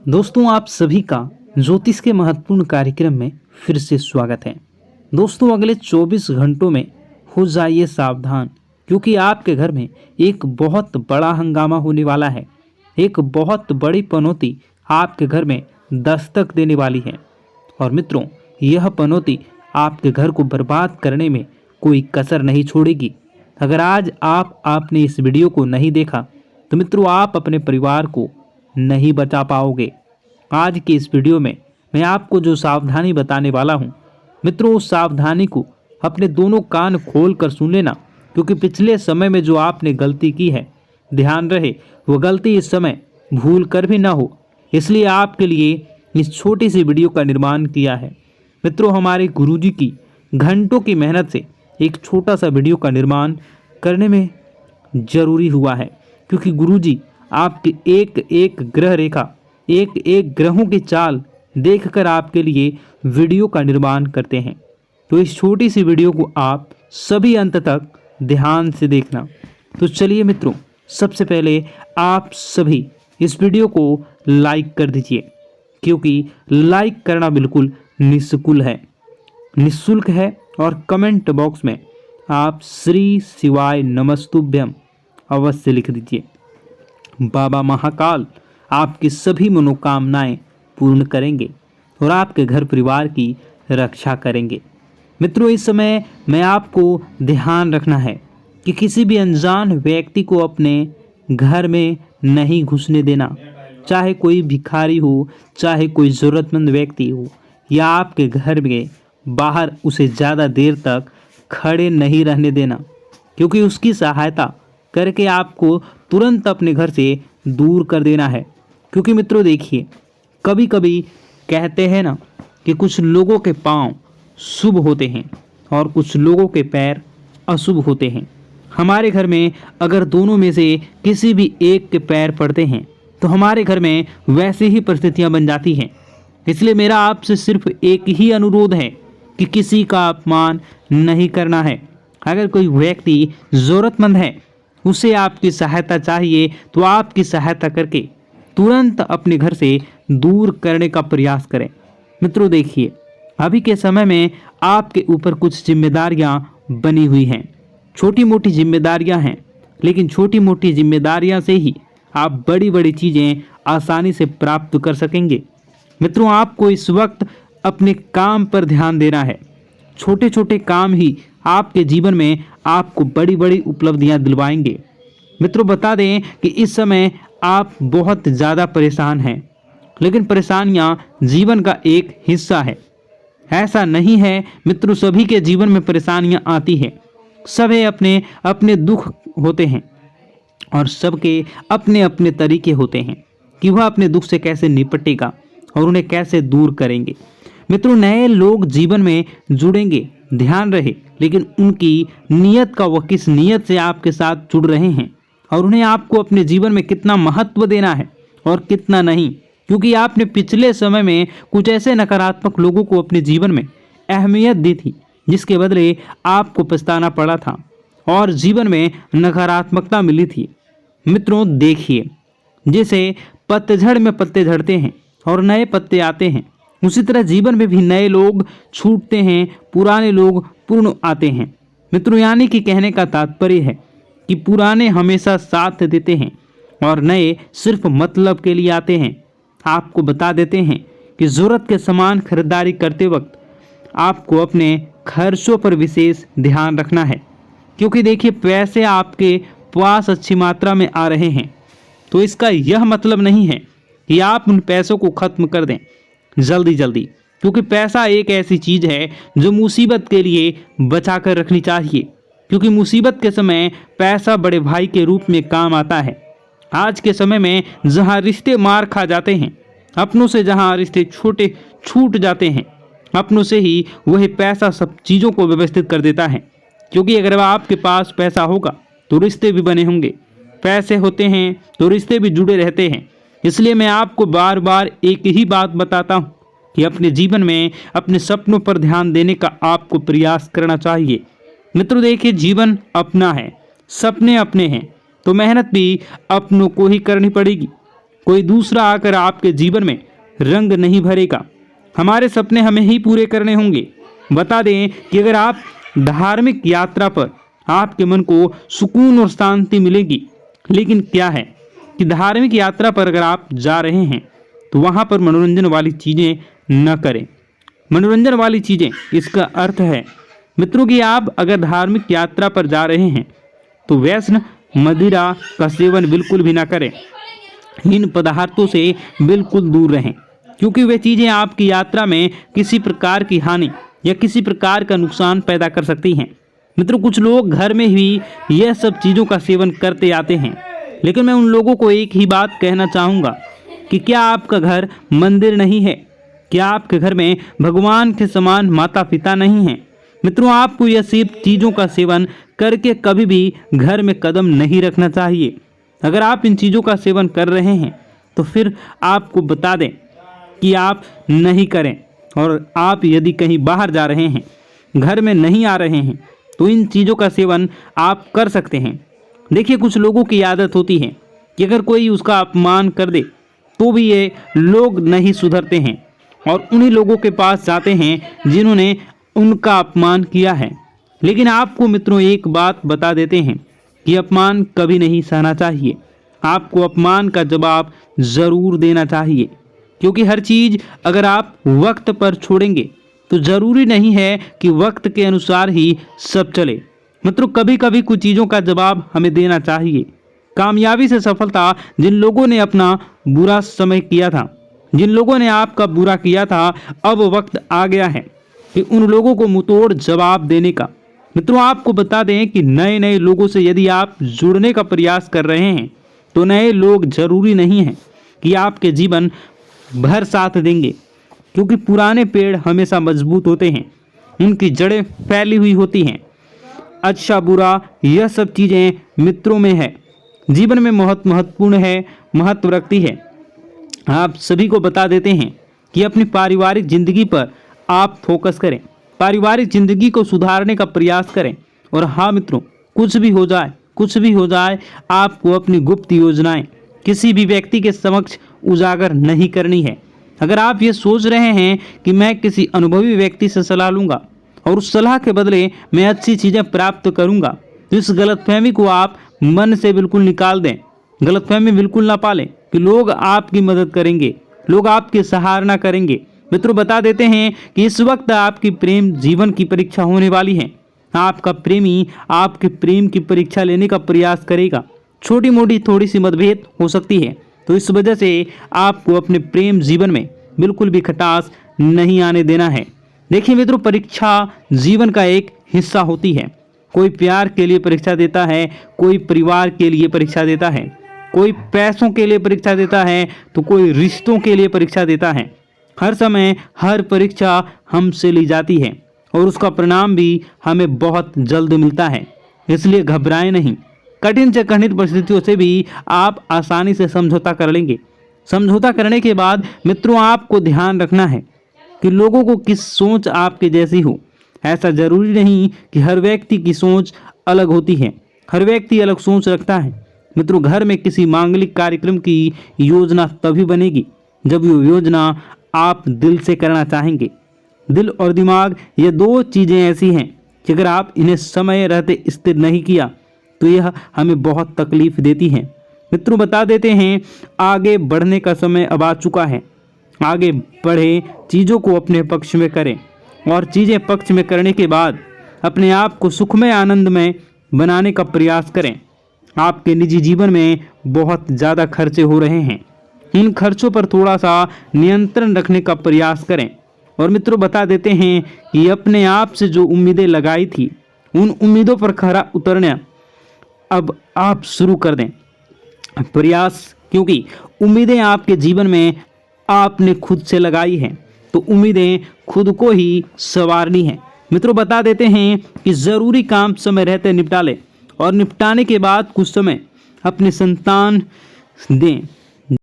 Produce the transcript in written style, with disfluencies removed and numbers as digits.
दोस्तों, आप सभी का ज्योतिष के महत्वपूर्ण कार्यक्रम में फिर से स्वागत है। दोस्तों, अगले 24 घंटों में हो जाइए सावधान, क्योंकि आपके घर में एक बहुत बड़ा हंगामा होने वाला है। एक बहुत बड़ी पनौती आपके घर में दस्तक देने वाली है। और मित्रों, यह पनौती आपके घर को बर्बाद करने में कोई कसर नहीं छोड़ेगी। अगर आज आपने इस वीडियो को नहीं देखा तो मित्रों, आप अपने परिवार को नहीं बचा पाओगे। आज के इस वीडियो में मैं आपको जो सावधानी बताने वाला हूं, मित्रों, उस सावधानी को अपने दोनों कान खोल कर सुन लेना, क्योंकि पिछले समय में जो आपने गलती की है, ध्यान रहे वो गलती इस समय भूल कर भी ना हो। इसलिए आपके लिए इस छोटी सी वीडियो का निर्माण किया है। मित्रों, हमारे गुरुजी की घंटों की मेहनत से एक छोटा सा वीडियो का निर्माण करने में जरूरी हुआ है, क्योंकि गुरुजी आपकी एक एक ग्रह रेखा, एक एक ग्रहों की चाल देखकर आपके लिए वीडियो का निर्माण करते हैं। तो इस छोटी सी वीडियो को आप सभी अंत तक ध्यान से देखना। तो चलिए मित्रों, सबसे पहले आप सभी इस वीडियो को लाइक कर दीजिए, क्योंकि लाइक करना बिल्कुल निःशुल्क है। और कमेंट बॉक्स में आप श्री शिवाय नमस्तुभ्यम अवश्य लिख दीजिए। बाबा महाकाल आपकी सभी मनोकामनाएं पूर्ण करेंगे और आपके घर परिवार की रक्षा करेंगे। मित्रों, इस समय मैं आपको ध्यान रखना है कि किसी भी अनजान व्यक्ति को अपने घर में नहीं घुसने देना। चाहे कोई भिखारी हो, चाहे कोई ज़रूरतमंद व्यक्ति हो, या आपके घर में बाहर उसे ज़्यादा देर तक खड़े नहीं रहने देना, क्योंकि उसकी सहायता करके आपको तुरंत अपने घर से दूर कर देना है। क्योंकि मित्रों देखिए, कभी कभी कहते हैं ना कि कुछ लोगों के पांव शुभ होते हैं और कुछ लोगों के पैर अशुभ होते हैं। हमारे घर में अगर दोनों में से किसी भी एक के पैर पड़ते हैं तो हमारे घर में वैसी ही परिस्थितियां बन जाती हैं। इसलिए मेरा आपसे सिर्फ एक ही अनुरोध है कि किसी का अपमान नहीं करना है। अगर कोई व्यक्ति ज़रूरतमंद है, उसे आपकी सहायता चाहिए, तो आपकी सहायता करके तुरंत अपने घर से दूर करने का प्रयास करें। मित्रों देखिए, अभी के समय में आपके ऊपर कुछ जिम्मेदारियां बनी हुई हैं। छोटी मोटी जिम्मेदारियां हैं, लेकिन छोटी मोटी जिम्मेदारियां से ही आप बड़ी बड़ी चीज़ें आसानी से प्राप्त कर सकेंगे। मित्रों, आपको इस वक्त अपने काम पर ध्यान देना है। छोटे छोटे काम ही आपके जीवन में आपको बड़ी बड़ी उपलब्धियां दिलवाएंगे। मित्रों, बता दें कि इस समय आप बहुत ज़्यादा परेशान हैं, लेकिन परेशानियां जीवन का एक हिस्सा है। ऐसा नहीं है मित्रों, सभी के जीवन में परेशानियां आती हैं। सभी अपने अपने दुख होते हैं और सबके अपने अपने तरीके होते हैं कि वह अपने दुख से कैसे निपटेगा और उन्हें कैसे दूर करेंगे। मित्रों, नए लोग जीवन में जुड़ेंगे, ध्यान रहे, लेकिन उनकी नीयत का, वह किस नीयत से आपके साथ जुड़ रहे हैं और उन्हें आपको अपने जीवन में कितना महत्व देना है और कितना नहीं। क्योंकि आपने पिछले समय में कुछ ऐसे नकारात्मक लोगों को अपने जीवन में अहमियत दी थी, जिसके बदले आपको पछताना पड़ा था और जीवन में नकारात्मकता मिली थी। मित्रों देखिए, जैसे पतझड़ में पत्ते झड़ते हैं और नए पत्ते आते हैं, उसी तरह जीवन में भी नए लोग छूटते हैं, पुराने लोग पूर्ण आते हैं। मित्रों, यानी कि कहने का तात्पर्य है कि पुराने हमेशा साथ देते हैं और नए सिर्फ मतलब के लिए आते हैं। आपको बता देते हैं कि ज़रूरत के सामान खरीदारी करते वक्त आपको अपने खर्चों पर विशेष ध्यान रखना है, क्योंकि देखिए, पैसे आपके पास अच्छी मात्रा में आ रहे हैं, तो इसका यह मतलब नहीं है कि आप उन पैसों को खत्म कर दें जल्दी जल्दी, क्योंकि पैसा एक ऐसी चीज़ है जो मुसीबत के लिए बचा कर रखनी चाहिए। क्योंकि मुसीबत के समय पैसा बड़े भाई के रूप में काम आता है। आज के समय में जहां रिश्ते मार खा जाते हैं, अपनों से जहां रिश्ते छोटे छूट जाते हैं, अपनों से ही वही पैसा सब चीज़ों को व्यवस्थित कर देता है। क्योंकि अगर आपके पास पैसा होगा तो रिश्ते भी बने होंगे, पैसे होते हैं तो रिश्ते भी जुड़े रहते हैं। इसलिए मैं आपको बार बार एक ही बात बताता हूँ कि अपने जीवन में अपने सपनों पर ध्यान देने का आपको प्रयास करना चाहिए। मित्रों देखिए, जीवन अपना है, सपने अपने हैं, तो मेहनत भी अपनों को ही करनी पड़ेगी। कोई दूसरा आकर आपके जीवन में रंग नहीं भरेगा। हमारे सपने हमें ही पूरे करने होंगे। बता दें कि अगर आप धार्मिक यात्रा पर आपके मन को सुकून और शांति मिलेगी, लेकिन क्या है कि धार्मिक यात्रा पर अगर आप जा रहे हैं तो वहाँ पर मनोरंजन वाली चीज़ें न करें। मनोरंजन वाली चीज़ें, इसका अर्थ है मित्रों कि आप अगर धार्मिक यात्रा पर जा रहे हैं तो व्यसन मदिरा का सेवन बिल्कुल भी ना करें। इन पदार्थों से बिल्कुल दूर रहें, क्योंकि वे चीज़ें आपकी यात्रा में किसी प्रकार की हानि या किसी प्रकार का नुकसान पैदा कर सकती हैं। मित्रों, कुछ लोग घर में ही यह सब चीज़ों का सेवन करते आते हैं, लेकिन मैं उन लोगों को एक ही बात कहना चाहूँगा कि क्या आपका घर मंदिर नहीं है? क्या आपके घर में भगवान के समान माता पिता नहीं हैं? मित्रों, आपको यह सब चीज़ों का सेवन करके कभी भी घर में कदम नहीं रखना चाहिए। अगर आप इन चीज़ों का सेवन कर रहे हैं तो फिर आपको बता दें कि आप नहीं करें, और आप यदि कहीं बाहर जा रहे हैं, घर में नहीं आ रहे हैं, तो इन चीज़ों का सेवन आप कर सकते हैं। देखिए, कुछ लोगों की आदत होती है कि अगर कोई उसका अपमान कर दे तो भी ये लोग नहीं सुधरते हैं और उन्हीं लोगों के पास जाते हैं जिन्होंने उनका अपमान किया है। लेकिन आपको मित्रों एक बात बता देते हैं कि अपमान कभी नहीं सहना चाहिए। आपको अपमान का जवाब ज़रूर देना चाहिए, क्योंकि हर चीज़ अगर आप वक्त पर छोड़ेंगे तो ज़रूरी नहीं है कि वक्त के अनुसार ही सब चले। मित्रों, कभी कभी कुछ चीज़ों का जवाब हमें देना चाहिए। कामयाबी से सफलता, जिन लोगों ने अपना बुरा समय किया था, जिन लोगों ने आपका बुरा किया था, अब वक्त आ गया है कि उन लोगों को मुंहतोड़ जवाब देने का। मित्रों, आपको बता दें कि नए नए लोगों से यदि आप जुड़ने का प्रयास कर रहे हैं तो नए लोग जरूरी नहीं हैं कि आपके जीवन भर साथ देंगे, क्योंकि पुराने पेड़ हमेशा मजबूत होते हैं, उनकी जड़ें फैली हुई होती हैं। अच्छा बुरा यह सब चीज़ें मित्रों में है, जीवन में बहुत महत्वपूर्ण है, महत्व रखती है। आप सभी को बता देते हैं कि अपनी पारिवारिक जिंदगी पर आप फोकस करें, पारिवारिक जिंदगी को सुधारने का प्रयास करें। और हाँ मित्रों, कुछ भी हो जाए, कुछ भी हो जाए, आपको अपनी गुप्त योजनाएं किसी भी व्यक्ति के समक्ष उजागर नहीं करनी है। अगर आप ये सोच रहे हैं कि मैं किसी अनुभवी व्यक्ति से सलाह लूँगा और उस सलाह के बदले मैं अच्छी चीज़ें प्राप्त करूँगा, तो इस गलतफहमी को आप मन से बिल्कुल निकाल दें। गलतफहमी बिल्कुल ना पालें कि लोग आपकी मदद करेंगे, लोग आपकी सराहना करेंगे। मित्रों, बता देते हैं कि इस वक्त आपकी प्रेम जीवन की परीक्षा होने वाली है। आपका प्रेमी आपके प्रेम की परीक्षा लेने का प्रयास करेगा। छोटी मोटी थोड़ी सी मतभेद हो सकती है, तो इस वजह से आपको अपने प्रेम जीवन में बिल्कुल भी खटास नहीं आने देना है। देखिए मित्रों, परीक्षा जीवन का एक हिस्सा होती है। कोई प्यार के लिए परीक्षा देता है, कोई परिवार के लिए परीक्षा देता है, कोई पैसों के लिए परीक्षा देता है, तो कोई रिश्तों के लिए परीक्षा देता है। हर समय हर परीक्षा हमसे ली जाती है और उसका परिणाम भी हमें बहुत जल्द मिलता है। इसलिए घबराएं नहीं। कठिन से कठिन परिस्थितियों से भी आप आसानी से समझौता कर लेंगे। समझौता करने के बाद मित्रों, आपको ध्यान रखना है कि लोगों को किस सोच आपके जैसी हो। ऐसा जरूरी नहीं कि हर व्यक्ति की सोच अलग होती है, हर व्यक्ति अलग सोच रखता है। मित्रों, घर में किसी मांगलिक कार्यक्रम की योजना तभी बनेगी जब वो योजना आप दिल से करना चाहेंगे। दिल और दिमाग, ये दो चीज़ें ऐसी हैं कि अगर आप इन्हें समय रहते स्थिर नहीं किया तो यह हमें बहुत तकलीफ देती हैं। मित्रों, बता देते हैं आगे बढ़ने का समय अब आ चुका है। आगे बढ़े, चीज़ों को अपने पक्ष में करें और चीज़ें पक्ष में करने के बाद अपने आप को सुखमय आनंदमय बनाने का प्रयास करें। आपके निजी जीवन में बहुत ज़्यादा खर्चे हो रहे हैं, इन खर्चों पर थोड़ा सा नियंत्रण रखने का प्रयास करें। और मित्रों, बता देते हैं कि अपने आप से जो उम्मीदें लगाई थी, उन उम्मीदों पर खरा उतरना अब आप शुरू कर दें प्रयास, क्योंकि उम्मीदें आपके जीवन में आपने खुद से लगाई हैं, तो उम्मीदें खुद को ही संवारनी है। मित्रों, बता देते हैं कि ज़रूरी काम समय रहते निपटा लें और निपटाने के बाद कुछ समय अपने संतान दें।